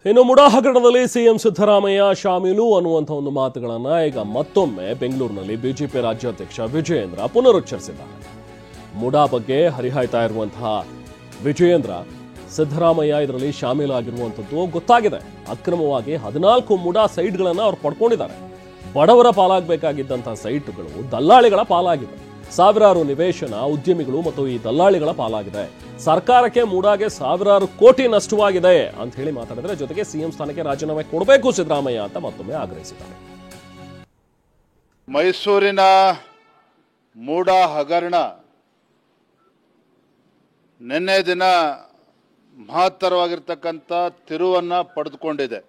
ಇನ್ನು ಮುಡಾ ಹಗರಣದಲ್ಲಿ ಸಿಎಂ ಸಿದ್ದರಾಮಯ್ಯ ಶಾಮೀಲು ಅನ್ನುವಂಥ ಒಂದು ಮಾತುಗಳನ್ನ ಈಗ ಮತ್ತೊಮ್ಮೆ ಬೆಂಗಳೂರಿನಲ್ಲಿ ಬಿಜೆಪಿ ರಾಜ್ಯಾಧ್ಯಕ್ಷ ವಿಜಯೇಂದ್ರ ಪುನರುಚ್ಚರಿಸಿದ್ದಾರೆ. ಮುಡಾ ಬಗ್ಗೆ ಹರಿಹಾಯ್ತಾ ಇರುವಂತಹ ವಿಜಯೇಂದ್ರ ಸಿದ್ದರಾಮಯ್ಯ ಇದರಲ್ಲಿ ಶಾಮೀಲಾಗಿರುವಂಥದ್ದು ಗೊತ್ತಾಗಿದೆ. ಅಕ್ರಮವಾಗಿ 14 ಮುಡಾ ಸೈಟ್ಗಳನ್ನು ಅವ್ರು ಪಡ್ಕೊಂಡಿದ್ದಾರೆ. ಬಡವರ ಪಾಲಾಗಬೇಕಾಗಿದ್ದಂತಹ ಸೈಟ್ಗಳು ದಲ್ಲಾಳಿಗಳ ಪಾಲಾಗಿದೆ. ಸಾವಿರಾರು ನಿವೇಶನ ಉದ್ಯಮಿಗಳು ಮತ್ತು ಈ ದಲ್ಲಾಳಿಗಳ ಪಾಲಾಗಿದೆ. ಸರ್ಕಾರಕ್ಕೆ ಮುಡಾಗೆ ಸಾವಿರಾರು ಕೋಟಿ ನಷ್ಟವಾಗಿದೆ ಅಂತ ಹೇಳಿ ಮಾತಾಡಿದ್ರೆ, ಜೊತೆಗೆ ಸಿಎಂ ಸ್ಥಾನಕ್ಕೆ ರಾಜೀನಾಮೆ ಕೊಡಬೇಕು ಸಿದ್ದರಾಮಯ್ಯ ಅಂತ ಮತ್ತೊಮ್ಮೆ ಆಗ್ರಹಿಸಿದ್ದಾರೆ. ಮೈಸೂರಿನ ಮೂಡಾ ಹಗರಣ ನಿನ್ನೆ ದಿನ ಮಹತ್ತರವಾಗಿರ್ತಕ್ಕಂಥ ತಿರುವನ್ನ ಪಡೆದುಕೊಂಡಿದೆ.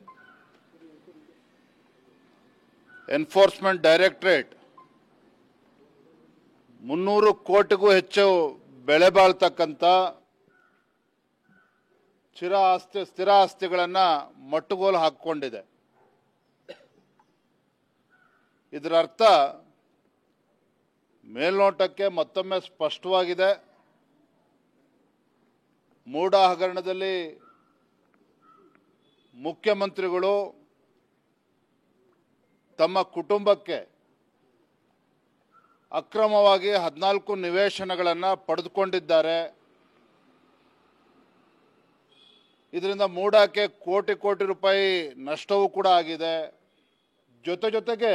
ಎನ್ಫೋರ್ಸ್ಮೆಂಟ್ ಡೈರೆಕ್ಟರೇಟ್ 300 ಕೋಟಿಗೂ ಹೆಚ್ಚು ಬೆಲೆ ಬಾಳ್ತಕ್ಕಂಥ ಸ್ಥಿರ ಆಸ್ತಿಗಳನ್ನು ಮಟ್ಟುಗೋಲು ಹಾಕಿಕೊಂಡಿದೆ. ಇದರ ಅರ್ಥ ಮೇಲ್ನೋಟಕ್ಕೆ ಮತ್ತೊಮ್ಮೆ ಸ್ಪಷ್ಟವಾಗಿದೆ. ಮೂಡಾ ಹಗರಣದಲ್ಲಿ ಮುಖ್ಯಮಂತ್ರಿಗಳು ತಮ್ಮ ಕುಟುಂಬಕ್ಕೆ ಅಕ್ರಮವಾಗಿ 14 ನಿವೇಶನಗಳನ್ನು ಪಡೆದುಕೊಂಡಿದ್ದಾರೆ. ಇದರಿಂದ ಮೂಡಾಕ್ಕೆ ಕೋಟಿ ಕೋಟಿ ರೂಪಾಯಿ ನಷ್ಟವೂ ಕೂಡ ಆಗಿದೆ. ಜೊತೆಗೆ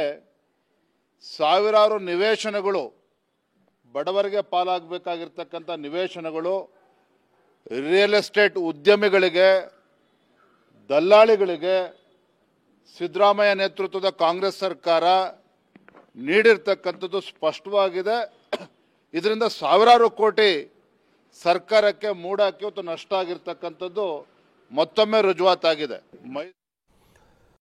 ಸಾವಿರಾರು ನಿವೇಶನಗಳು, ಬಡವರಿಗೆ ಪಾಲಾಗಬೇಕಾಗಿರ್ತಕ್ಕಂಥ ನಿವೇಶನಗಳು ರಿಯಲ್ ಎಸ್ಟೇಟ್ ಉದ್ಯಮಿಗಳಿಗೆ, ದಲ್ಲಾಳಿಗಳಿಗೆ ಸಿದ್ದರಾಮಯ್ಯ ನೇತೃತ್ವದ ಕಾಂಗ್ರೆಸ್ ಸರ್ಕಾರ ನೀಡಿರ್ತಕ್ಕಂಥದ್ದು ಸ್ಪಷ್ಟವಾಗಿದೆ. ಇದರಿಂದ ಸಾವಿರಾರು ಕೋಟಿ ಸರ್ಕಾರಕ್ಕೆ ಮೂಡಾಕ್ಕೆ ಇವತ್ತು ನಷ್ಟ ಆಗಿರ್ತಕ್ಕಂಥದ್ದು ಮತ್ತೊಮ್ಮೆ ರುಜುವಾತಾಗಿದೆ.